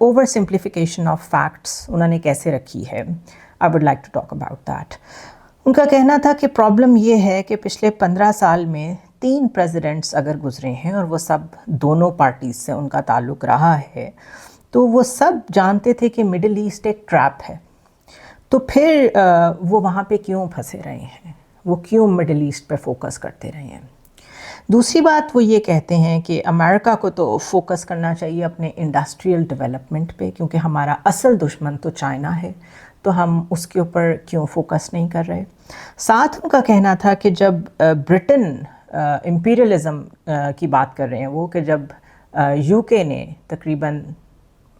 Over simplification of facts انہوں نے کیسے رکھی ہے. I would like to talk about that. ان کا کہنا تھا کہ پرابلم یہ ہے کہ پچھلے 15 سال میں 3 پریزیڈنٹس اگر گزرے ہیں اور وہ سب دونوں پارٹیز سے ان کا تعلق رہا ہے تو وہ سب جانتے تھے کہ مڈل ایسٹ ایک ٹریپ ہے. تو پھر وہ وہاں پہ کیوں پھنسے رہے ہیں, وہ کیوں مڈل ایسٹ پہ فوکس کرتے رہے ہیں. دوسری بات وہ یہ کہتے ہیں کہ امریکہ کو تو فوکس کرنا چاہیے اپنے انڈسٹریل ڈیولپمنٹ پہ, کیونکہ ہمارا اصل دشمن تو چائنا ہے, تو ہم اس کے اوپر کیوں فوکس نہیں کر رہے. ساتھ ان کا کہنا تھا کہ جب برٹن امپیریلزم کی بات کر رہے ہیں وہ, کہ جب یو کے نے تقریباً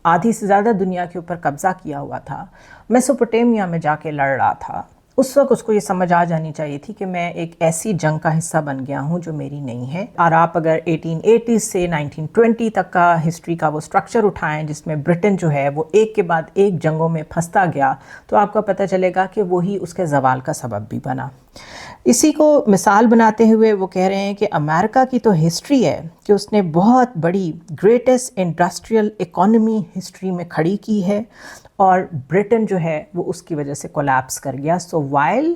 آدھی سے زیادہ دنیا کے اوپر قبضہ کیا ہوا تھا, میسوپوٹیمیا میں جا کے لڑ رہا تھا, اس وقت اس کو یہ سمجھ آ جانی چاہیے تھی کہ میں ایک ایسی جنگ کا حصہ بن گیا ہوں جو میری نہیں ہے. اور آپ اگر 1880 سے 1920 تک کا ہسٹری کا وہ سٹرکچر اٹھائیں جس میں برٹن جو ہے وہ ایک کے بعد ایک جنگوں میں پھنستا گیا, تو آپ کو پتہ چلے گا کہ وہی اس کے زوال کا سبب بھی بنا. اسی کو مثال بناتے ہوئے وہ کہہ رہے ہیں کہ امریکہ کی تو ہسٹری ہے کہ اس نے بہت بڑی گریٹسٹ انڈسٹریل اکانومی ہسٹری میں کھڑی کی ہے, اور برٹن جو ہے وہ اس کی وجہ سے کولیپس کر گیا. So while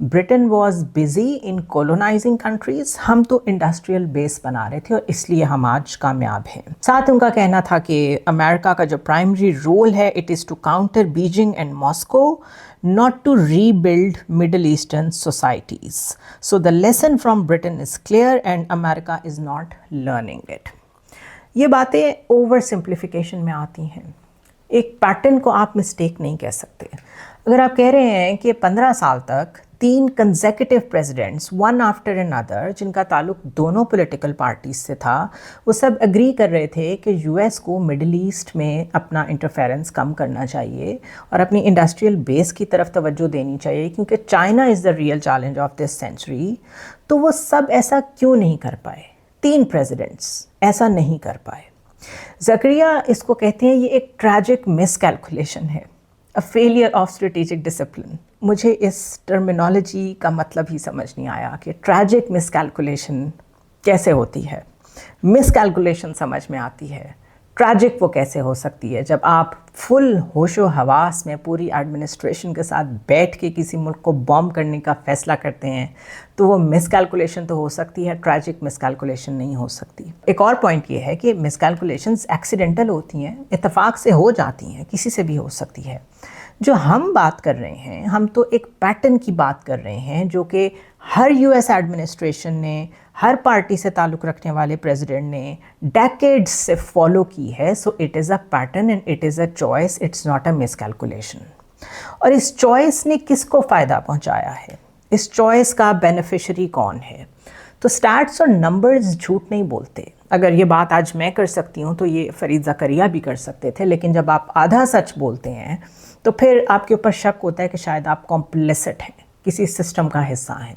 Britain was busy in colonising countries, ہم تو انڈسٹریل بیس بنا رہے تھے اور اس لیے ہم آج کامیاب ہیں. ساتھ ان کا کہنا تھا کہ امریکہ کا جو پرائمری رول ہے it is to counter Beijing and Moscow, not to rebuild Middle Eastern societies. So the lesson from Britain is clear and America is not learning it. یہ باتیں اوور سمپلیفیکیشن میں آتی ہیں. ایک پیٹرن کو آپ mistake نہیں کہہ سکتے. اگر آپ کہہ رہے ہیں کہ 15 سال تک 3 consecutive presidents one after another جن کا تعلق دونوں پولیٹیکل پارٹیز سے تھا, وہ سب اگری کر رہے تھے کہ یو ایس کو مڈل ایسٹ میں اپنا انٹرفیرنس کم کرنا چاہیے اور اپنی انڈسٹریل بیس کی طرف توجہ دینی چاہیے کیونکہ China is the real challenge of this century, تو وہ سب ایسا کیوں نہیں کر پائے؟ 3 پریزیڈنٹس ایسا نہیں کر پائے. زکریا اس کو کہتے ہیں یہ ایک ٹریجک مس کیلکولیشن ہے, a failure of strategic discipline. مجھے اس ٹرمینالوجی کا مطلب ہی سمجھ نہیں آیا کہ ٹریجک مس کیلکولیشن کیسے ہوتی ہے. مس کیلکولیشن سمجھ میں آتی ہے, ٹریجک وہ کیسے ہو سکتی ہے؟ جب آپ فل ہوش و حواس میں پوری ایڈمنسٹریشن کے ساتھ بیٹھ کے کسی ملک کو بوم کرنے کا فیصلہ کرتے ہیں تو وہ مس کیلکولیشن تو ہو سکتی ہے, ٹریجک مس کیلکولیشن نہیں ہو سکتی. ایک اور پوائنٹ یہ ہے کہ مس کیلکولیشنز ایکسیڈنٹل ہوتی ہیں, اتفاق سے ہو جاتی ہیں, کسی سے بھی ہو سکتی ہے. جو ہم بات کر رہے ہیں, ہم تو ایک پیٹرن کی بات کر رہے ہیں جو کہ ہر یو ایس ایڈمنسٹریشن نے, ہر پارٹی سے تعلق رکھنے والے پریزیڈنٹ نے ڈیکیڈز سے فالو کی ہے. So it is a pattern and it is a choice, it's not a مس کیلکولیشن. اور اس چوائس نے کس کو فائدہ پہنچایا ہے؟ اس چوائس کا بینیفیشری کون ہے؟ تو سٹیٹس اور نمبرز جھوٹ نہیں بولتے. اگر یہ بات آج میں کر سکتی ہوں تو یہ فرید زکریا بھی کر سکتے تھے, لیکن جب آپ آدھا سچ بولتے ہیں تو پھر آپ کے اوپر شک ہوتا ہے کہ شاید آپ کمپلیسٹ ہیں, کسی سسٹم کا حصہ ہیں.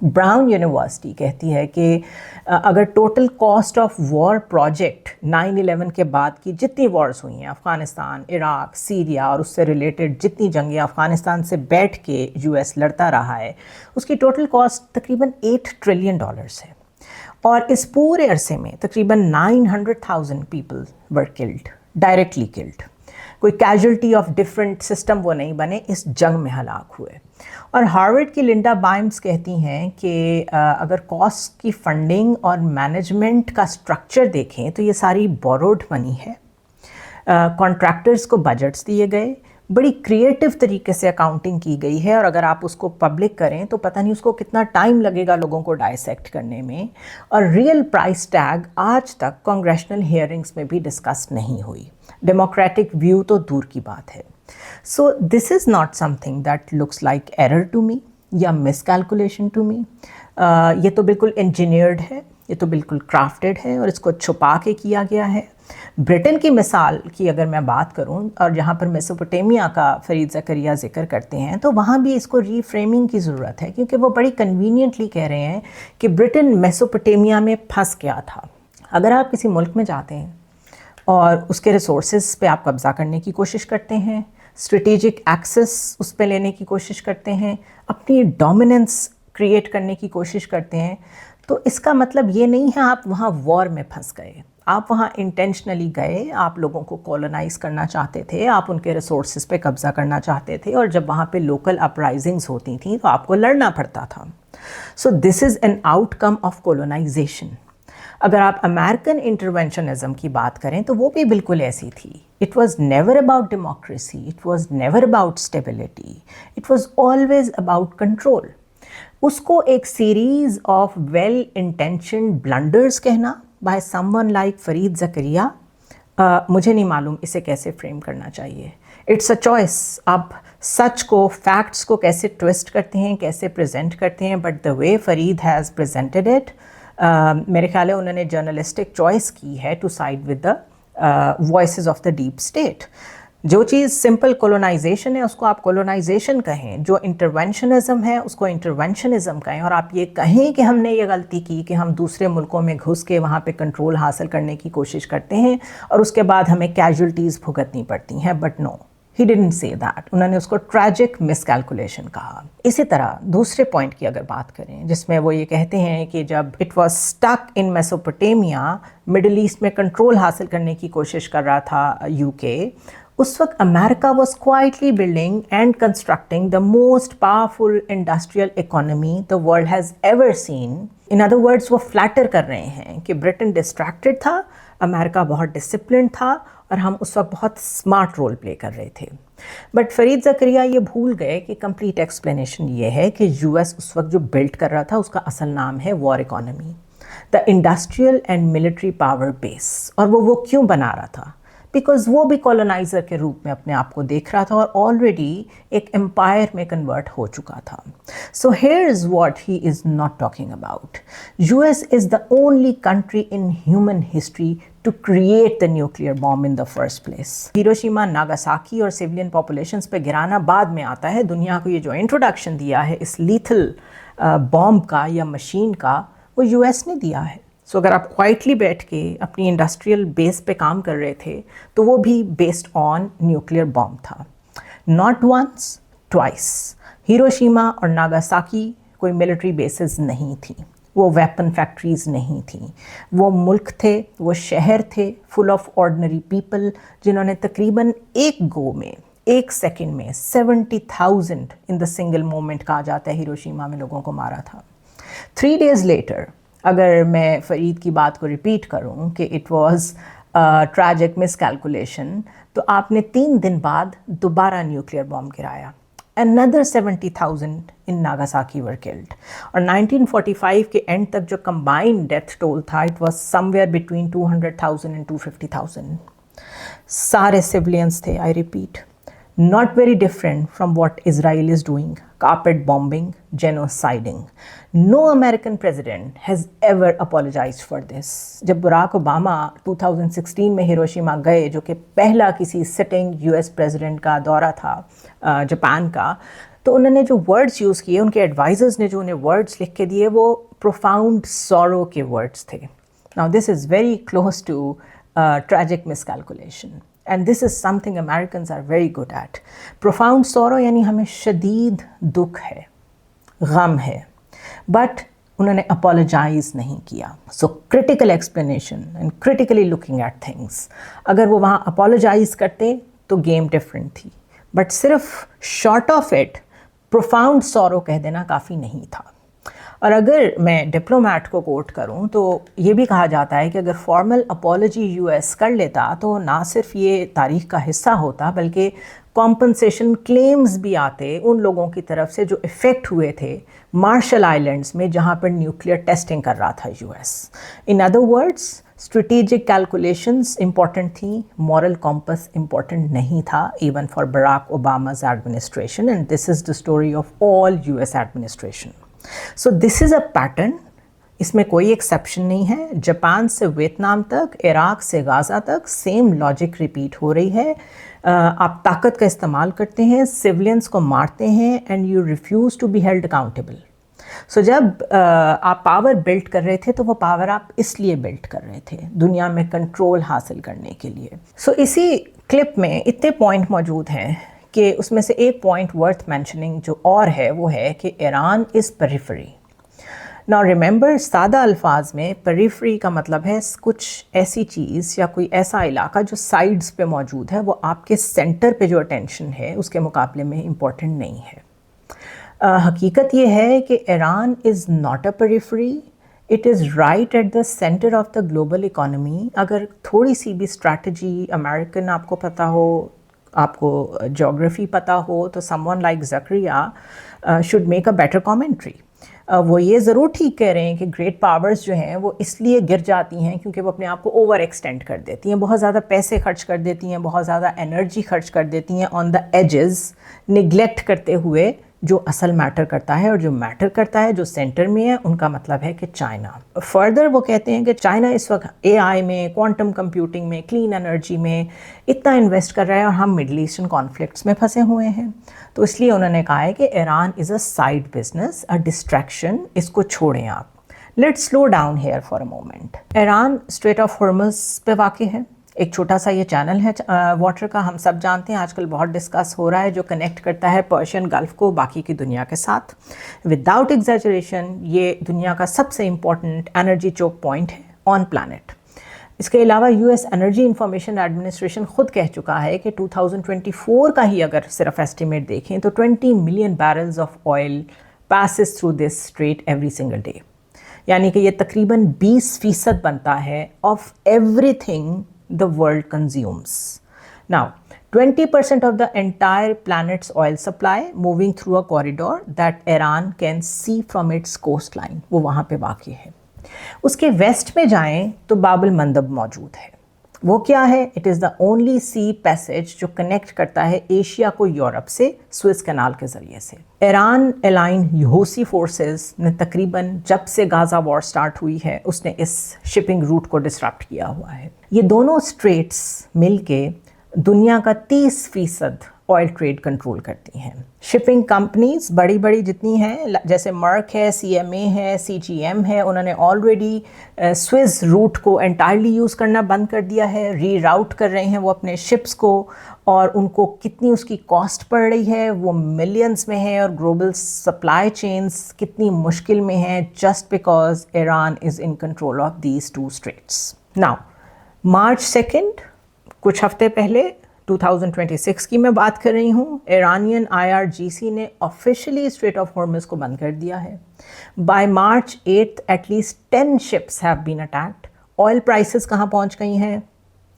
براؤن یونیورسٹی کہتی ہے کہ اگر total cost of war project 9/11 کے بعد کی جتنی وارز ہوئی ہیں, افغانستان, عراق, سیریا اور اس سے ریلیٹڈ جتنی جنگیں افغانستان سے بیٹھ کے یو ایس لڑتا رہا ہے, اس کی ٹوٹل کاسٹ تقریباً $8 ٹریلین ہے. اور اس پورے عرصے میں تقریباً 900,000 people were killed, directly killed. کوئی کیجولٹی آف ڈفرینٹ سسٹم وہ نہیں بنے, اس جنگ میں ہلاک ہوئے. اور ہارورڈ کی لنڈا بائمز کہتی ہیں کہ اگر کاسٹ کی فنڈنگ اور مینجمنٹ کا سٹرکچر دیکھیں تو یہ ساری بوروڈ منی ہے. کانٹریکٹرز کو بجٹس دیے گئے, بڑی کریٹو طریقے سے اکاؤنٹنگ کی گئی ہے, اور اگر آپ اس کو پبلک کریں تو پتہ نہیں اس کو کتنا ٹائم لگے گا لوگوں کو ڈائسیکٹ کرنے میں. اور ریئل پرائس ٹیگ آج تک کانگریشنل ہیئرنگز میں بھی ڈسکس نہیں ہوئی. ڈیموکریٹک ویو تو دور کی بات ہے. So this is not something that looks like error to me یا مس کیلکولیشن ٹو می. یہ تو بالکل انجینئرڈ ہے, یہ تو بالکل کرافٹڈ ہے, اور اس کو چھپا کے کیا گیا ہے. برٹن کی مثال کی اگر میں بات کروں, اور جہاں پر میسوپوٹیمیا کا فرید زکریا ذکر کرتے ہیں, تو وہاں بھی اس کو ری فریمنگ کی ضرورت ہے, کیونکہ وہ بڑی کنوینئنٹلی کہہ رہے ہیں کہ برٹن میسوپوٹیمیا میں پھنس گیا تھا. اگر آپ کسی ملک میں جاتے ہیں اور اس کے ریسورسز پہ آپ قبضہ کرنے کی کوشش کرتے ہیں, اسٹریٹیجک ایکسس اس پہ لینے کی کوشش کرتے ہیں, اپنی ڈومیننس کریٹ کرنے کی کوشش کرتے ہیں, تو اس کا مطلب یہ نہیں ہے آپ وہاں وار میں پھنس گئے. آپ وہاں انٹینشنلی گئے, آپ لوگوں کو کولونائز کرنا چاہتے تھے, آپ ان کے ریسورسز پہ قبضہ کرنا چاہتے تھے, اور جب وہاں پہ لوکل اپرائزنگز ہوتی تھیں تو آپ کو لڑنا پڑتا تھا. So this is an outcome of colonisation. اگر آپ امریکن انٹرونشنزم کی بات کریں تو وہ بھی بالکل ایسی تھی. It was never about democracy, it was never about stability, it was always about control. اس کو ایک series of well intentioned blunders کہنا by someone like Fareed Zakaria, مجھے نہیں معلوم اسے کیسے فریم کرنا چاہیے. It's a choice. آپ سچ کو, فیکٹس کو کیسے ٹوسٹ کرتے ہیں, کیسے پریزنٹ کرتے ہیں, but the way Fareed has presented it, میرے خیال ہے انہوں نے جرنلسٹک چوائس کی ہے to side with the voices of the deep state. جو چیز سمپل کولونائزیشن ہے اس کو آپ کولونائزیشن کہیں, جو انٹرونشنزم ہے اس کو انٹرونشنزم کہیں, اور آپ یہ کہیں کہ ہم نے یہ غلطی کی کہ ہم دوسرے ملکوں میں گھس کے وہاں پہ کنٹرول حاصل کرنے کی کوشش کرتے ہیں اور اس کے بعد ہمیں کیجولٹیز بھگتنی پڑتی ہیں. بٹ نو, ہی ڈڈنٹ سے دیٹ. انہوں نے اس کو ٹریجک مس کیلکولیشن کہا. اسی طرح دوسرے پوائنٹ کی اگر بات کریں جس میں وہ یہ کہتے ہیں کہ جب it was stuck in Mesopotamia, Middle East میں کنٹرول حاصل کرنے کی کوشش کر رہا تھا یو کے, اس وقت امریکہ was quietly building and constructing the most powerful industrial economy the world has ever seen. In other words وہ فلیٹر کر رہے ہیں کہ برٹن ڈسٹریکٹڈ تھا, امریکہ بہت ڈسپلنڈ تھا, اور ہم اس وقت بہت اسمارٹ رول پلے کر رہے تھے. بٹ فرید زکریا یہ بھول گئے کہ کمپلیٹ ایکسپلینیشن یہ ہے کہ یو ایس اس وقت جو بلڈ کر رہا تھا اس کا اصل نام ہے war economy, the industrial and military power base. اور وہ کیوں بنا رہا تھا؟ بیکاز وہ بھی کولونائزر کے روپ میں اپنے آپ کو دیکھ رہا تھا اور آلریڈی ایک امپائر میں کنورٹ ہو چکا تھا. So here is what he is not talking about. U S is the only country in human history to create the nuclear bomb in the first place. Hiroshima, Nagasaki اور civilian populations پہ گرانا بعد میں آتا ہے. دنیا کو یہ جو انٹروڈکشن دیا ہے اس لیتھل بامب کا یا مشین کا, وہ یو ایس نے دیا ہے. سو اگر آپ کوائٹلی بیٹھ کے اپنی انڈسٹریل بیس پہ کام کر رہے تھے تو وہ بھی بیسڈ آن نیوکلیئر بامب تھا. Not once, twice. ہیروشیما اور ناگاساکی کوئی ملٹری بیسز نہیں تھیں, وہ ویپن فیکٹریز نہیں تھیں, وہ ملک تھے, وہ شہر تھے فل آف آرڈنری پیپل جنہوں نے تقریباً ایک گو میں, ایک سیکنڈ میں 70,000 ان دا سنگل مومنٹ کہا جاتا ہے ہیروشیما میں لوگوں کو مارا تھا. 3 days لیٹر, اگر میں فرید کی بات کو ریپیٹ کروں کہ it was tragic miss calculation, تو آپ نے 3 دن بعد دوبارہ nuclear bomb گرایا. Another 70,000 in Nagasaki were killed. اور 1945 کے اینڈ تک جو combined death toll تھا, it was somewhere between 200,000 and 250,000. سارے civilians تھے, I repeat. Not very different from what Israel is doing. Carpet bombing, genociding. No American president has ever apologized for this. جب Barack Obama 2016 میں Hiroshima گئے, جو کہ پہلا کسی سٹنگ یو ایس پریزیڈنٹ کا دورہ تھا جاپان کا, تو انہوں نے جو ورڈز یوز کیے, ان کے ایڈوائزرز نے جو انہیں ورڈز لکھ کے دیے, وہ profound sorrow کے ورڈز تھے. Now this is very close to tragic miscalculation. And this is something Americans are very good at. Profound sorrow یعنی ہمیں شدید دکھ ہے, غم ہے, بٹ انہوں نے اپولوجائز نہیں کیا. سو critical explanation and critically looking at things. اگر وہ وہاں اپولوجائز کرتے تو گیم ڈفرینٹ تھی, بٹ صرف short of it profound sorrow کہہ دینا کافی نہیں تھا. اور اگر میں ڈپلومیٹ کو کوٹ کروں تو یہ بھی کہا جاتا ہے کہ اگر فارمل اپالوجی یو ایس کر لیتا تو نہ صرف یہ تاریخ کا حصہ ہوتا, بلکہ کمپنسیشن کلیمز بھی آتے ان لوگوں کی طرف سے جو افیکٹ ہوئے تھے مارشل آئلینڈز میں, جہاں پر نیوکلیئر ٹیسٹنگ کر رہا تھا U S. In other words, strategic calculations important تھیں, مورل کمپس امپورٹنٹ نہیں تھا, even for Barack Obama's administration, and this is the story of all U S administration. So this is a pattern, اس میں کوئی exception نہیں ہے. Japan سے Vietnam تک, عراق سے غازہ تک سیم لاجک ریپیٹ ہو رہی ہے. آپ طاقت کا استعمال کرتے ہیں, سولینس کو مارتے ہیں, and you refuse to be held accountable. So جب آپ پاور بلڈ کر رہے تھے تو وہ پاور آپ اس لیے بلڈ کر رہے تھے, دنیا میں کنٹرول حاصل کرنے کے لیے. سو اسی کلپ میں اتنے پوائنٹ موجود ہیں کہ اس میں سے ایک پوائنٹ ورتھ مینشننگ جو اور ہے وہ ہے کہ ایران از پیریفری. Now remember, سادہ الفاظ میں periphery کا مطلب ہے کچھ ایسی چیز یا کوئی ایسا علاقہ جو سائڈز پہ موجود ہے، وہ آپ کے سینٹر پہ جو اٹینشن ہے اس کے مقابلے میں امپورٹنٹ نہیں ہے۔ حقیقت یہ ہے کہ Iran is not a periphery، it is right at the centre of the global economy. اگر تھوڑی سی بھی اسٹریٹجی امریکن آپ کو پتہ ہو، آپ کو جیوگرافی پتہ ہو، تو some one like Zakariya should make a better commentary. وہ یہ ضرور ٹھیک کہہ رہے ہیں کہ گریٹ پاورز جو ہیں وہ اس لیے گر جاتی ہیں کیونکہ وہ اپنے آپ کو اوور ایکسٹینڈ کر دیتی ہیں، بہت زیادہ پیسے خرچ کر دیتی ہیں، بہت زیادہ انرجی خرچ کر دیتی ہیں آن دا ایجز، نگلیکٹ کرتے ہوئے جو اصل میٹر کرتا ہے، اور جو میٹر کرتا ہے جو سینٹر میں ہے ان کا مطلب ہے کہ چائنا۔ فردر وہ کہتے ہیں کہ چائنا اس وقت اے آئی میں، کوانٹم کمپیوٹنگ میں، کلین انرجی میں اتنا انویسٹ کر رہا ہے، اور ہم مڈل ایسٹرن کانفلکٹس میں پھنسے ہوئے ہیں۔ تو اس لیے انہوں نے کہا ہے کہ Iran is a side business, a distraction, اس کو چھوڑیں آپ۔ Let slow down here for a moment. Iran Strait of Hormuz پہ واقع ہے، ایک چھوٹا سا یہ چینل ہے واٹر کا، ہم سب جانتے ہیں، آج کل بہت ڈسکس ہو رہا ہے، جو کنیکٹ کرتا ہے پرشین گلف کو باقی کی دنیا کے ساتھ۔ وداؤٹ ایگزیجریشن یہ دنیا کا سب سے امپورٹنٹ انرجی چوک پوائنٹ ہے آن پلانٹ۔ اس کے علاوہ U S energy information administration خود کہہ چکا ہے کہ 2024 کا ہی اگر صرف ایسٹیمیٹ دیکھیں تو 20 million بیرلز of oil passes through this street every single day, یعنی کہ یہ تقریباً 20% بنتا ہے of every thing the world consumes. Now, 20% of the entire planet's oil supply moving through a corridor that Iran can see from its coastline. وہ وہاں پہ واقع ہے۔ اس کے ویسٹ میں جائیں تو باب المندب موجود ہے۔ وہ کیا ہے؟ It is the only sea passage جو کنیکٹ کرتا ہے ایشیا کو یورپ سے سوئس کینال کے ذریعے سے۔ ایران الائن حوثی فورسز نے تقریباً جب سے غازہ وار سٹارٹ ہوئی ہے اس نے اس شپنگ روٹ کو ڈسرپٹ کیا ہوا ہے۔ یہ دونوں اسٹریٹس مل کے دنیا کا 30% آئل ٹریڈ کنٹرول کرتی ہیں۔ شپنگ کمپنیز بڑی بڑی جتنی ہیں، جیسے مرک ہے، سی ایم اے ہے، سی جی ایم ہے، انہوں نے آلریڈی سوئز روٹ کو انٹائرلی یوز کرنا بند کر دیا ہے، ری راؤٹ کر رہے ہیں وہ اپنے شپس کو، اور ان کو کتنی اس کی کاسٹ پڑ رہی ہے وہ ملینز میں ہے، اور گلوبل سپلائی چینز کتنی مشکل میں ہیں just because Iran is in control of these two streets. Now March 2 کچھ ہفتے پہلے 2026 کی میں بات کر رہی ہوں، ایرانین IRGC نے آفیشلی اسٹریٹ آف ہارمز کو بند کر دیا ہے۔ By March 8 at least 10 ships have been attacked. Oil prices کہاں پہنچ گئی ہیں؟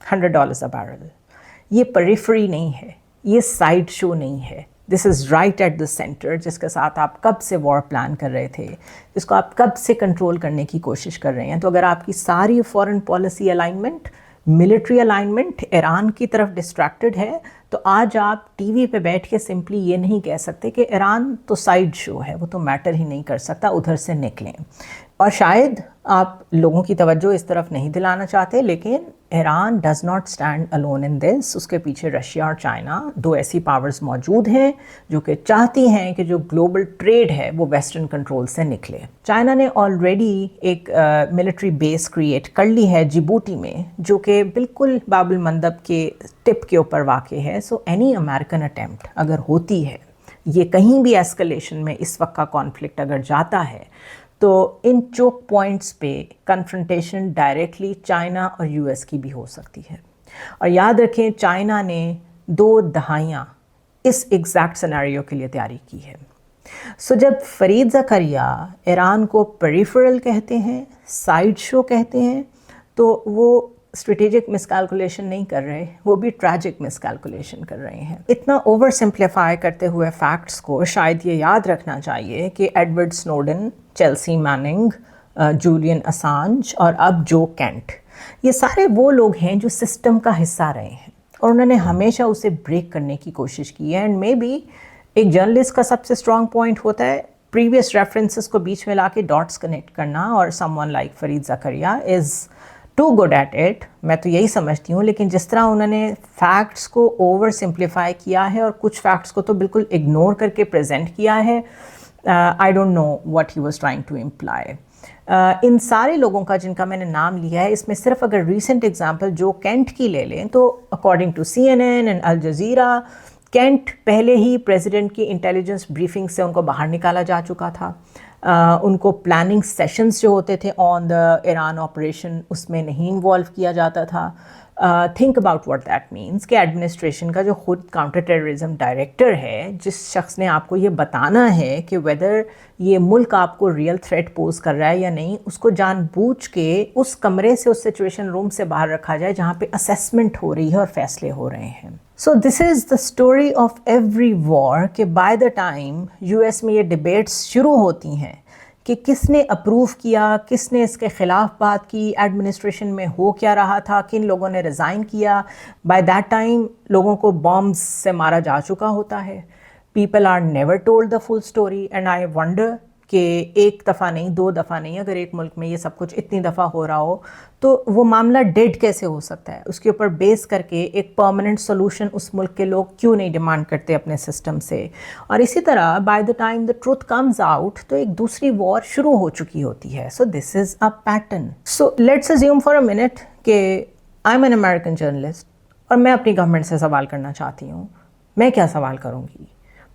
$100 اے بیرل۔ یہ پریفری نہیں ہے، یہ سائڈ شو نہیں ہے، this is right at the centre, جس کے ساتھ آپ کب سے وار پلان کر رہے تھے، جس کو آپ کب سے کنٹرول کرنے کی کوشش کر رہے ہیں۔ تو اگر آپ کی ساری foreign policy alignment, military alignment Iran کی طرف ڈسٹریکٹڈ ہے، تو آج آپ ٹی وی پہ بیٹھ کے سمپلی یہ نہیں کہہ سکتے کہ ایران تو سائڈ شو ہے، وہ تو میٹر ہی نہیں کر سکتا، ادھر سے نکلیں۔ اور شاید آپ لوگوں کی توجہ اس طرف نہیں دلانا چاہتے، لیکن Iran does not stand alone in this. اس کے پیچھے رشیا اور چائنا، دو ایسی پاورز موجود ہیں جو کہ چاہتی ہیں کہ جو گلوبل ٹریڈ ہے وہ ویسٹرن کنٹرول سے نکلے۔ چائنا نے آلریڈی ایک ملٹری بیس کریٹ کر لی ہے جبوٹی میں، جو کہ بالکل باب المندب کے ٹپ کے اوپر واقع ہے۔ سو اینی امریکن اٹیمپٹ اگر ہوتی ہے، یہ کہیں بھی ایسکلیشن میں اس وقت کا کانفلکٹ اگر جاتا ہے، تو ان چوک پوائنٹس پہ کنفرنٹیشن ڈائریکٹلی چائنا اور یو ایس کی بھی ہو سکتی ہے۔ اور یاد رکھیں چائنا نے 2 دہائیاں اس ایگزیکٹ سینیریو کے لیے تیاری کی ہے۔ سو جب فرید زکریا ایران کو پیریفرل کہتے ہیں، سائڈ شو کہتے ہیں، تو وہ اسٹریٹجک مس کیلکولیشن نہیں کر رہے، وہ بھی ٹریجک مس کیلکولیشن کر رہے ہیں۔ اتنا اوور سمپلیفائی کرتے ہوئے فیکٹس کو شاید یہ یاد رکھنا چاہیے کہ Edward Snowden, Chelsea meaning, Julian Assange اور اب جو کینٹ، یہ سارے وہ لوگ ہیں جو سسٹم کا حصہ رہے ہیں، اور انہوں نے ہمیشہ اسے بریک کرنے کی کوشش کی ہے۔ اینڈ مے بی ایک جرنلسٹ کا سب سے اسٹرانگ پوائنٹ ہوتا ہے پریویس ریفرنسز کو بیچ میں لا کے ڈاٹس کنیکٹ کرنا، اور someone like Fareed Zakaria is too good at it, میں تو یہی سمجھتی ہوں۔ لیکن جس طرح انہوں نے فیکٹس کو اوور سمپلیفائی کیا ہے اور کچھ فیکٹس کو تو بالکل اگنور کر کے پریزنٹ کیا ہے، I don't know what he was trying to employ. ان سارے لوگوں کا جن کا میں نے نام لیا ہے، اس میں صرف اگر ریسنٹ ایگزامپل جو کینٹ کی لے لیں تو according to CNN and Al Jazeera, Kent پہلے ہی پریزیڈنٹ کی انٹیلیجنس بریفنگ سے ان کو باہر نکالا جا چکا تھا۔ ان کو پلاننگ سیشنز جو ہوتے تھے آن دا ایران آپریشن اس میں نہیں انوالو کیا جاتا تھا. Think about what that means کہ ایڈمنسٹریشن کا جو خود کاؤنٹر ٹیررزم ڈائریکٹر ہے، جس شخص نے آپ کو یہ بتانا ہے کہ ویدر یہ ملک آپ کو ریئل تھریٹ پوز کر رہا ہے یا نہیں، اس کو جان بوجھ کے اس کمرے سے، اس سچویشن روم سے باہر رکھا جائے جہاں پہ اسیسمنٹ ہو رہی ہے اور فیصلے ہو رہے ہیں. سو this is the story of every وار کہ by the time U S میں یہ ڈبیٹس شروع ہوتی ہیں کہ کس نے اپروو کیا، کس نے اس کے خلاف بات کی، ایڈمنسٹریشن میں ہو کیا رہا تھا، کن لوگوں نے ریزائن کیا، بائی دیٹ ٹائم لوگوں کو بامز سے مارا جا چکا ہوتا ہے. People are never told the full story and I wonder کہ ایک دفعہ نہیں، دو دفعہ نہیں، اگر ایک ملک میں یہ سب کچھ اتنی دفعہ ہو رہا ہو تو وہ معاملہ ڈیڈ کیسے ہو سکتا ہے. اس کے اوپر بیس کر کے ایک پرماننٹ سولوشن اس ملک کے لوگ کیوں نہیں ڈیمانڈ کرتے اپنے سسٹم سے. اور اسی طرح by the time the truth comes out تو ایک دوسری وار شروع ہو چکی ہوتی ہے. So this is a pattern. So let's assume for a minute کہ I am an American journalist اور میں اپنی گورنمنٹ سے سوال کرنا چاہتی ہوں. میں کیا سوال کروں گی؟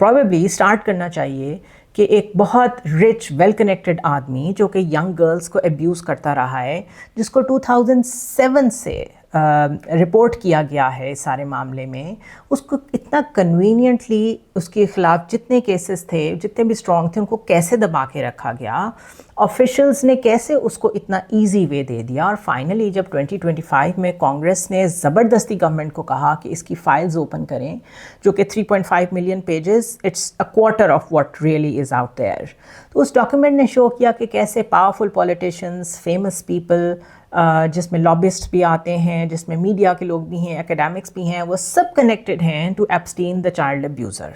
پرابیبلی اسٹارٹ کرنا چاہیے کہ ایک بہت رچ ویل کنیکٹڈ آدمی جو کہ ینگ گرلز کو ابیوز کرتا رہا ہے، جس کو 2007 سے رپورٹ کیا گیا ہے اس سارے معاملے میں، اس کو اتنا کنوینئنٹلی اس کے خلاف جتنے کیسز تھے، جتنے بھی اسٹرانگ تھے، ان کو کیسے دبا کے رکھا گیا، آفیشلز نے کیسے اس کو اتنا ایزی وے دے دیا. اور فائنلی جب 2025 میں کانگریس نے زبردستی گورنمنٹ کو کہا کہ اس کی فائلز اوپن کریں، جو کہ 3.5 million pages, it's a quarter of what really is out there, تو اس ڈاکیومنٹ نے شو کیا کہ کیسے پاورفل پولیٹیشنز، فیمس پیپل، جس میں لابسٹ بھی آتے ہیں، جس میں میڈیا کے لوگ بھی ہیں، اکیڈیمکس بھی ہیں، وہ سب کنیکٹڈ ہیں to Epstein the child abuser.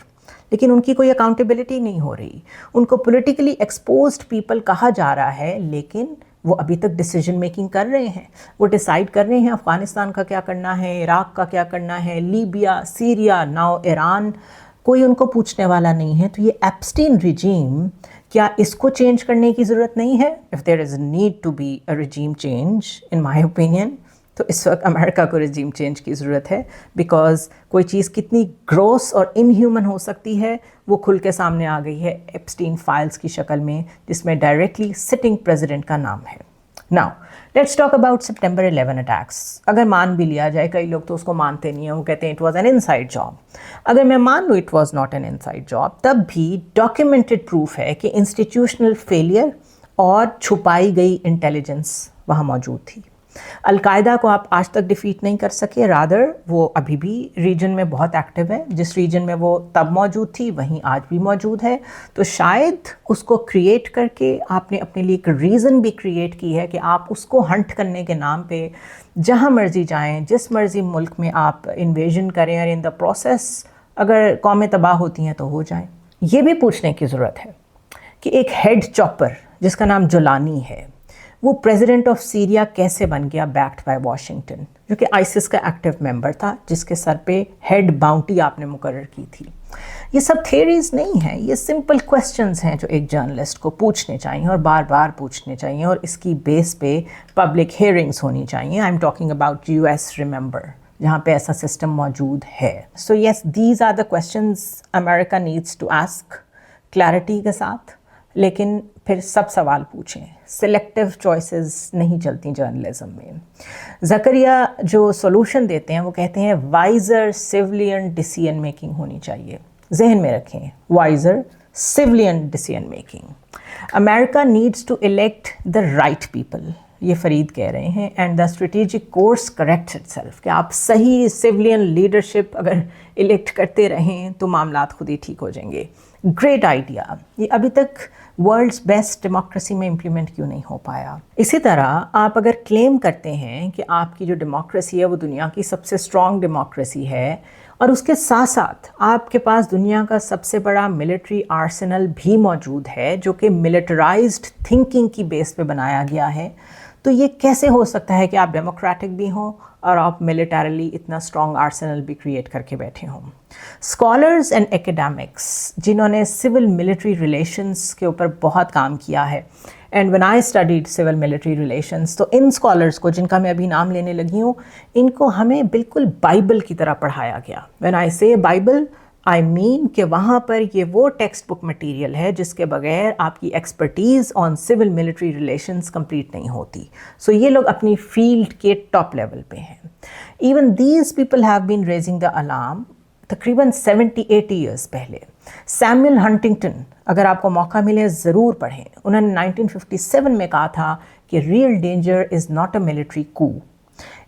لیکن ان کی کوئی اکاؤنٹیبلٹی نہیں ہو رہی. ان کو پولیٹیکلی ایکسپوزڈ پیپل کہا جا رہا ہے، لیکن وہ ابھی تک ڈیسیجن میکنگ کر رہے ہیں. وہ ڈیسائیڈ کر رہے ہیں افغانستان کا کیا کرنا ہے، عراق کا کیا کرنا ہے، لیبیا، سیریا، ناؤ ایران. کوئی ان کو پوچھنے والا نہیں ہے. تو یہ ایپسٹین ریجیم، کیا اس کو چینج کرنے کی ضرورت نہیں ہے؟ If there is need to be a regime change in my opinion, تو اس وقت امریکہ کو رجیم چینج کی ضرورت ہے. بیکاز کوئی چیز کتنی گروس اور ان ہیومن ہو سکتی ہے وہ کھل کے سامنے آ گئی ہے ایپسٹین فائلز کی شکل میں، جس میں ڈائریکٹلی سٹنگ پریزیڈنٹ کا نام ہے. Now let's talk about September 11 attacks. اگر مان بھی لیا جائے، کئی لوگ تو اس کو مانتے نہیں ہیں، وہ کہتے ہیں it was an inside job. اگر میں مان لوں it was not an inside job, تب بھی ڈاکیومنٹڈ پروف ہے کہ انسٹیٹیوشنل فیلئر اور چھپائی گئی انٹیلیجنس وہاں موجود تھی. القاعدہ کو آپ آج تک ڈیفیٹ نہیں کر سکے، رادر وہ ابھی بھی ریجن میں بہت ایکٹیو ہے. جس ریجن میں وہ تب موجود تھی وہیں آج بھی موجود ہے. تو شاید اس کو کریٹ کر کے آپ نے اپنے لیے ایک ریزن بھی کریٹ کی ہے کہ آپ اس کو ہنٹ کرنے کے نام پہ جہاں مرضی جائیں، جس مرضی ملک میں آپ انویژن کریں، اور ان دا پروسیس اگر قومیں تباہ ہوتی ہیں تو ہو جائیں. یہ بھی پوچھنے کی ضرورت ہے کہ ایک ہیڈ چاپر جس کا نام جولانی ہے، وہ پریزیڈنٹ آف سیریا کیسے بن گیا بیکڈ بائی واشنگٹن، جو کہ آئسس کا ایکٹیو ممبر تھا، جس کے سر پہ ہیڈ باؤنٹی آپ نے مقرر کی تھی. یہ سب تھیریز نہیں ہیں، یہ سمپل کویسچنز ہیں جو ایک جرنلسٹ کو پوچھنے چاہیے اور بار بار پوچھنے چاہیے، اور اس کی بیس پہ پبلک ہیئرنگز ہونی چاہیے. I am talking about U S, remember, جہاں پہ ایسا سسٹم موجود ہے. So yes, these are the questions America needs to ask clarity کے ساتھ. لیکن پھر سب سوال پوچھیں. سلیکٹیو چوائسز نہیں چلتی جرنلزم میں. زکریا جو سولوشن دیتے ہیں وہ کہتے ہیں وائزر سویلین ڈیسیژن میکنگ ہونی چاہیے. ذہن میں رکھیں، wiser civilian decision making. America needs to elect the right people, یہ فرید کہہ رہے ہیں، and the strategic course corrects itself, کہ آپ صحیح سویلین لیڈرشپ اگر الیکٹ کرتے رہیں تو معاملات خود ہی ٹھیک ہو جائیں گے. Great idea. یہ ابھی تک ورلڈز بیسٹ ڈیموکریسی میں امپلیمنٹ کیوں نہیں ہو پایا؟ اسی طرح آپ اگر کلیم کرتے ہیں کہ آپ کی جو ڈیموکریسی ہے وہ دنیا کی سب سے اسٹرانگ ڈیموکریسی ہے، اور اس کے ساتھ ساتھ آپ کے پاس دنیا کا سب سے بڑا ملٹری آرسنل بھی موجود ہے، جو کہ ملٹرائزڈ تھنکنگ کی بیس پہ بنایا گیا ہے، تو یہ کیسے ہو سکتا ہے کہ آپ ڈیموکریٹک بھی ہوں اور آپ ملیٹریلی اتنا اسٹرانگ آرسنل بھی کریٹ کر کے بیٹھے ہوں؟ اسکالرز اینڈ ایکیڈیمکس جنہوں نے سول ملٹری ریلیشنس کے اوپر بہت کام کیا ہے، and when I studied civil military relations, تو ان اسکالرس کو، جن کا میں ابھی نام لینے لگی ہوں، ان کو ہمیں بالکل بائبل کی طرح پڑھایا گیا. وین آئی سے بائبل، I mean کہ وہاں پر یہ وہ ٹیکسٹ بک مٹیریل ہے جس کے بغیر آپ کی expertise on civil military relations complete نہیں ہوتی. سو یہ لوگ اپنی فیلڈ کے ٹاپ لیول پہ ہیں. Even these people have been raising the alarm تقریباً 70-80 ایئرس پہلے. سیموئل ہنٹنگٹن، اگر آپ کو موقع ملے ضرور پڑھیں. انہوں نے 1957 میں کہا تھا کہ real danger is not a military کو.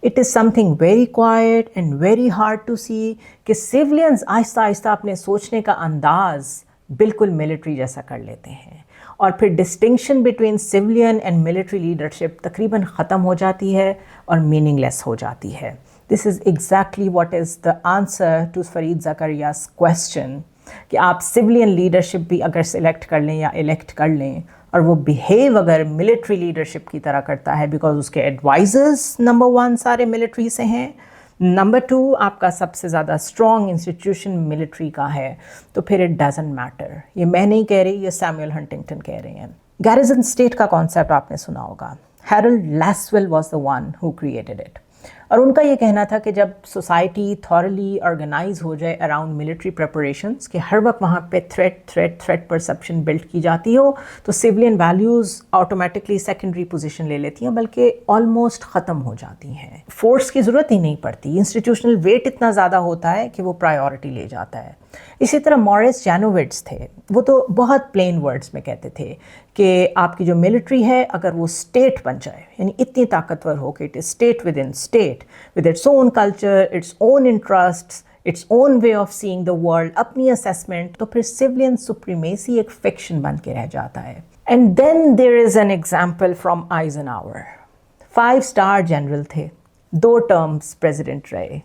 It is something very quiet and very hard to see کہ سیولینز آہستہ آہستہ اپنے سوچنے کا انداز بالکل ملٹری جیسا کر لیتے ہیں، اور پھر distinction between civilian and military leadership تقریباً ختم ہو جاتی ہے اور میننگ لیس ہو جاتی ہے. This is exactly what is the answer to Fareed Zakaria's question کہ آپ سویلین لیڈرشپ بھی اگر سلیکٹ کر لیں یا الیکٹ کر لیں اور وہ بیہیو اگر ملٹری لیڈرشپ کی طرح کرتا ہے، بیکاز اس کے ایڈوائزرز نمبر 1 سارے ملٹری سے ہیں، نمبر 2 آپ کا سب سے زیادہ اسٹرانگ انسٹیٹیوشن ملٹری کا ہے، تو پھر اٹ ڈزنٹ میٹر. یہ میں نہیں کہہ رہی، یہ سیموئل ہنٹنگٹن کہہ رہے ہیں. گیرزن اسٹیٹ کا کانسیپٹ آپ نے سنا ہوگا. Harold Lasswell was the one who created it. اور ان کا یہ کہنا تھا کہ جب سوسائٹی تھورلی آرگنائز ہو جائے اراؤنڈ ملٹری پریپریشنس، کہ ہر وقت وہاں پہ تھریٹ پرسپشن بلڈ کی جاتی ہو، تو civilian values automatically secondary position لے لیتی ہیں، بلکہ آلموسٹ ختم ہو جاتی ہیں. فورس کی ضرورت ہی نہیں پڑتی، انسٹیٹیوشنل ویٹ اتنا زیادہ ہوتا ہے کہ وہ پرائیورٹی لے جاتا ہے. اسی طرح موریس جینووٹس تھے، وہ تو بہت پلین ورڈز میں کہتے تھے کہ آپ کی جو ملٹری ہے اگر وہ اسٹیٹ بن جائے، یعنی اتنی طاقتور ہو کہ it is state within state with its own culture, its own interests, its own way of seeing the world, اپنی اسیسمنٹ، تو پھر سویلین سپریمیسی ایک فکشن بن کے رہ جاتا ہے. And then there is an example from Eisenhower. 5 star general تھے، 2 ٹرمز پریزیڈنٹ رہے.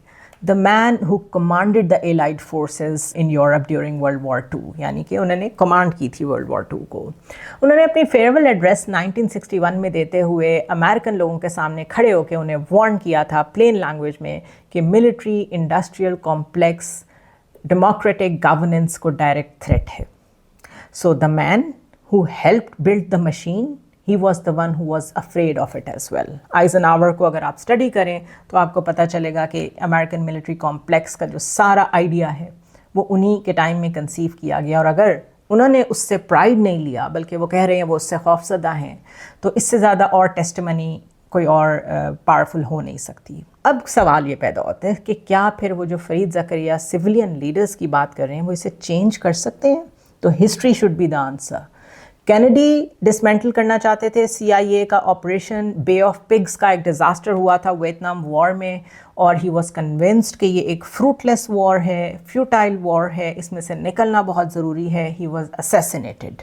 The man who commanded the Allied forces in Europe during World War II، یعنی کہ انہوں نے کمانڈ کی تھی World War II کو. انہوں نے اپنی فیئرویل ایڈریس 1961 میں دیتے ہوئے امریکن لوگوں کے سامنے کھڑے ہو کے انہیں وارن کیا تھا پلین لینگویج میں کہ military industrial complex democratic governance کو ڈائریکٹ تھریٹ ہے. So the man who helped build the machine, he was the one who was afraid of it as well. آئزنہاور کو اگر آپ اسٹڈی کریں تو آپ کو پتہ چلے گا کہ امریکن ملٹری کمپلیکس کا جو سارا آئیڈیا ہے وہ انہی کے ٹائم میں کنسیو کیا گیا، اور اگر انہوں نے اس سے پرائڈ نہیں لیا بلکہ وہ کہہ رہے ہیں وہ اس سے خوفزدہ ہیں، تو اس سے زیادہ اور ٹیسٹمنی کوئی اور پاورفل ہو نہیں سکتی. اب سوال یہ پیدا ہوتا ہے کہ کیا پھر وہ جو فرید زکریا سویلین لیڈرز کی بات کر رہے ہیں وہ اسے چینج کر سکتے ہیں؟ تو history should be the answer. Kennedy dismantle کرنا چاہتے تھے CIA کا آپریشن بے آف پگس کا ایک ڈیزاسٹر ہوا تھا ویتنام وار میں، اور ہی واز کنونسڈ کہ یہ ایک فروٹ لیس وار ہے، فیوٹائل وار ہے، اس میں سے نکلنا بہت ضروری ہے. He was assassinated.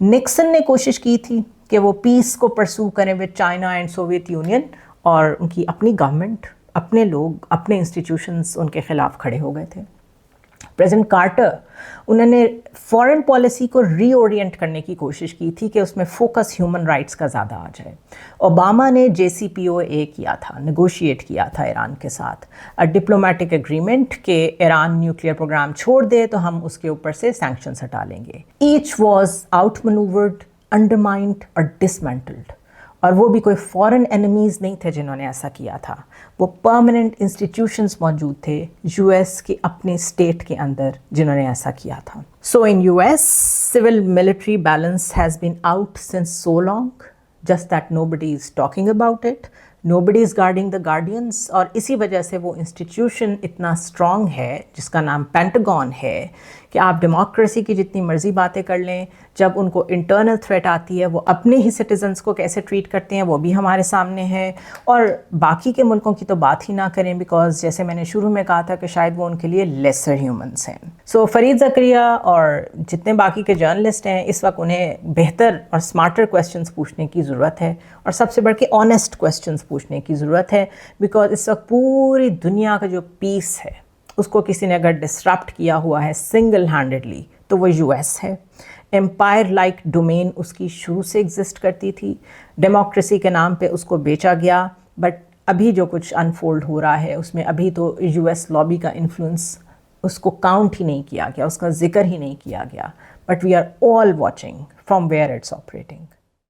نکسن نے کوشش کی تھی کہ وہ پیس کو پرسو کریں with China and Soviet union, اور ان کی اپنی گورنمنٹ، اپنے لوگ، اپنے انسٹیٹیوشنز ان کے خلاف کھڑے ہو گئے تھے. پریزیڈنٹ کارٹر، انہوں نے فارن پالیسی کو ری اورینٹ کرنے کی کوشش کی تھی کہ اس میں فوکس ہیومن رائٹس کا زیادہ آ جائے. اوباما نے JCPOA کیا تھا، نیگوشیٹ کیا تھا ایران کے ساتھ ڈپلومیٹک ایگریمنٹ کہ ایران نیوکلیئر پروگرام چھوڑ دے تو ہم اس کے اوپر سے سینکشنز ہٹا لیں گے. ایچ واز آؤٹ مینوورڈ، انڈرمائنڈ اور ڈسمینٹلڈ، اور وہ بھی کوئی فورن اینیمیز نہیں تھے جنہوں نے ایسا کیا تھا، وہ پرماننٹ انسٹیٹیوشنز موجود تھے US کے اپنے اسٹیٹ کے اندر جنہوں نے ایسا کیا تھا. سو ان US civil military balance has been out since so long, just that nobody is talking about it, nobody is guarding the guardians. اور اسی وجہ سے وہ انسٹیٹیوشن اتنا اسٹرانگ ہے جس کا نام پینٹاگون ہے کہ آپ ڈیموکریسی کی جتنی مرضی باتیں کر لیں، جب ان کو انٹرنل تھریٹ آتی ہے وہ اپنے ہی سٹیزنس کو کیسے ٹریٹ کرتے ہیں وہ بھی ہمارے سامنے ہے. اور باقی کے ملکوں کی تو بات ہی نہ کریں، بیکاز جیسے میں نے شروع میں کہا تھا کہ شاید وہ ان کے لیے لیسر ہیومنس ہیں. سو فرید زکریا اور جتنے باقی کے جرنلسٹ ہیں اس وقت انہیں بہتر اور اسمارٹر کویسچنس پوچھنے کی ضرورت ہے، اور سب سے بڑھ کے آنیسٹ کویسچنس پوچھنے کی ضرورت ہے، بیکاز اس وقت پوری دنیا کا جو پیس ہے اس کو کسی نے اگر ڈسرپٹ کیا ہوا ہے سنگل ہینڈڈلی تو وہ US ہے. امپائر لائک ڈومین اس کی شروع سے ایگزسٹ کرتی تھی، ڈیموکریسی کے نام پہ اس کو بیچا گیا، بٹ ابھی جو کچھ انفولڈ ہو رہا ہے اس میں ابھی تو US لابی کا انفلوئنس اس کو کاؤنٹ ہی نہیں کیا گیا، اس کا ذکر ہی نہیں کیا گیا. But we are all watching from where it's operating.